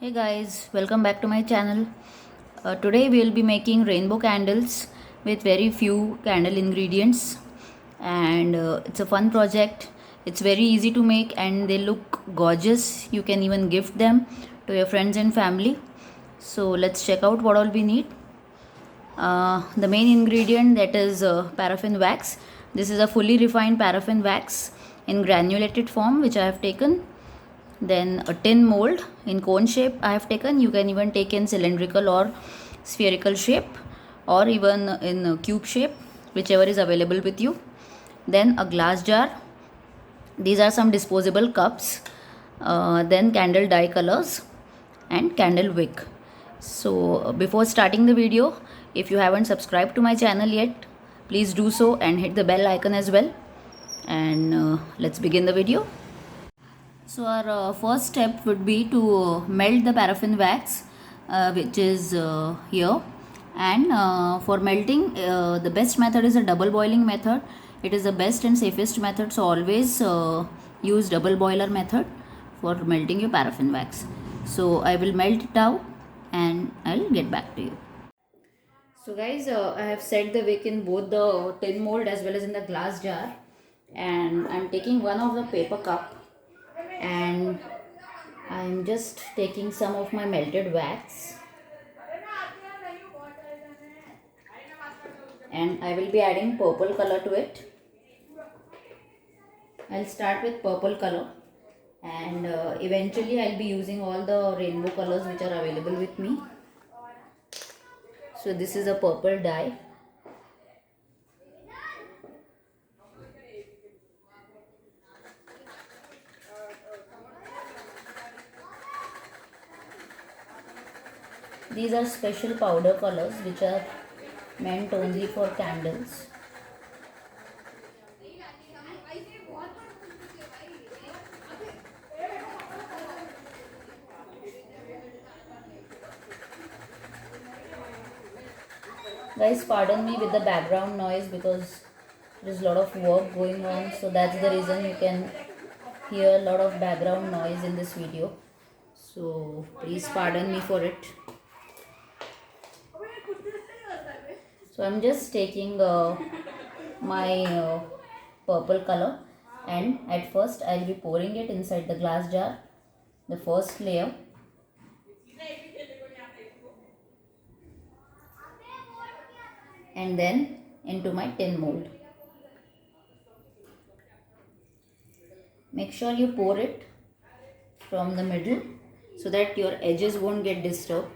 Hey guys, welcome back to my channel. Today we will be making rainbow candles with very few candle ingredients, and it's a fun project. It's very easy to make and they look gorgeous. You can even gift them to your friends and family. So let's check out what all we need. The main ingredient, that is paraffin wax. This is a fully refined paraffin wax in granulated form which I have taken. Then a tin mold in cone shape I have taken. You can even take in cylindrical or spherical shape, or even in a cube shape, whichever is available with you. Then a glass jar. These are some disposable cups. Then candle dye colors and candle wick. So before starting the video, if you haven't subscribed to my channel yet, please do so and hit the bell icon as well. And let's begin the video. So our first step would be to melt the paraffin wax, which is here. And for melting, the best method is a double boiling method. It is the best and safest method. So always use double boiler method for melting your paraffin wax. So I will melt it out and I'll get back to you. So guys, I have set the wick in both the tin mold as well as in the glass jar, and I'm taking one of the paper cup, and I'm just taking some of my melted wax, and I will be adding purple color to it. I'll start with purple color, and eventually I'll be using all the rainbow colors which are available with me. So this is a purple dye. These are special powder colors which are meant only for candles. Guys, pardon me with the background noise because there is a lot of work going on, so that's the reason you can hear a lot of background noise in this video. So please pardon me for it. So I'm just taking my purple color, and at first I'll be pouring it inside the glass jar, the first layer. And then into my tin mold. Make sure you pour it from the middle so that your edges won't get disturbed,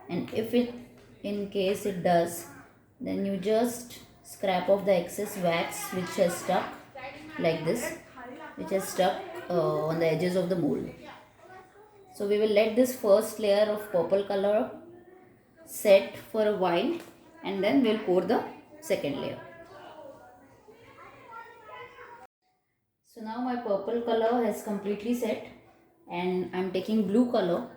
and if it in case it does, then you just scrap off the excess wax which has stuck like this, which has stuck on the edges of the mold. So we will let this first layer of purple color set for a while, and then we'll pour the second layer. So now my purple color has completely set, and I'm taking blue color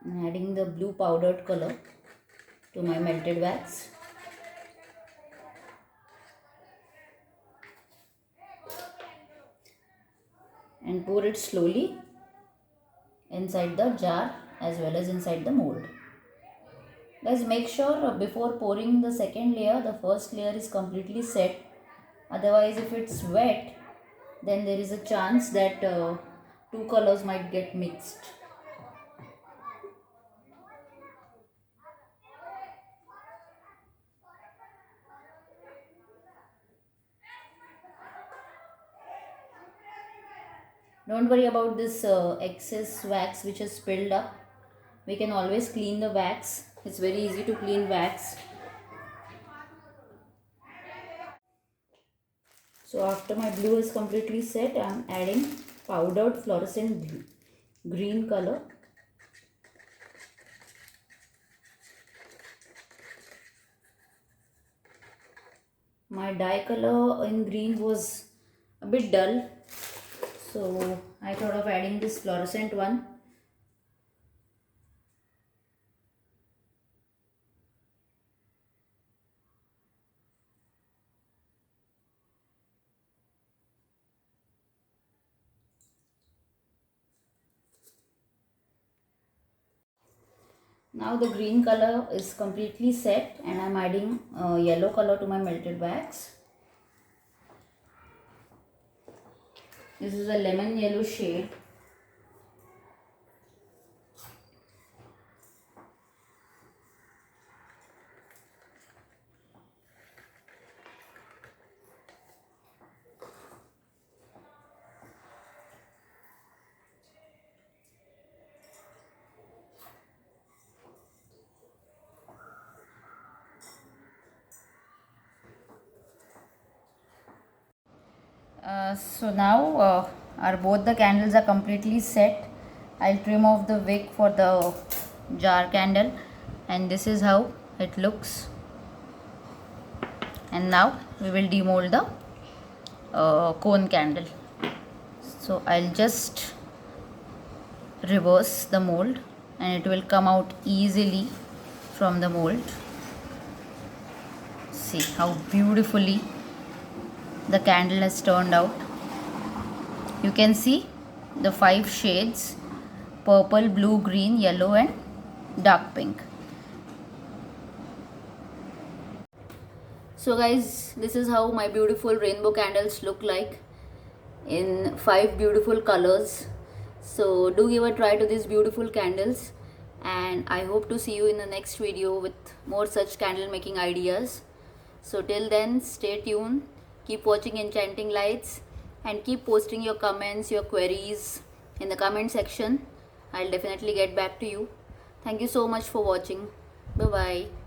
and adding the blue powdered color to my melted wax. And pour it slowly inside the jar as well as inside the mold. Guys, make sure before pouring the second layer, the first layer is completely set. Otherwise, if it's wet, then there is a chance that two colors might get mixed. Don't worry about this excess wax which is spilled up. We can always clean the wax. It's very easy to clean wax. So after my blue is completely set, I am adding powdered fluorescent green color. My dye color in green was a bit dull, so I thought of adding this fluorescent one. Now the green color is completely set and I'm adding yellow color to my melted wax. This is a lemon yellow shade. So now our both the candles are completely set. I'll trim off the wick for the jar candle, and this is how it looks. And now we will demold the cone candle. So I'll just reverse the mold and it will come out easily from the mold. See how beautifully the candle has turned out. You can see the 5 shades: purple, blue, green, yellow and dark pink. So guys, this is how my beautiful rainbow candles look like in 5 beautiful colors. So do give a try to these beautiful candles, and I hope to see you in the next video with more such candle making ideas. So till then, stay tuned, keep watching Enchanting Lights, and keep posting your comments, your queries in the comment section. I'll definitely get back to you. Thank you so much for watching. Bye bye.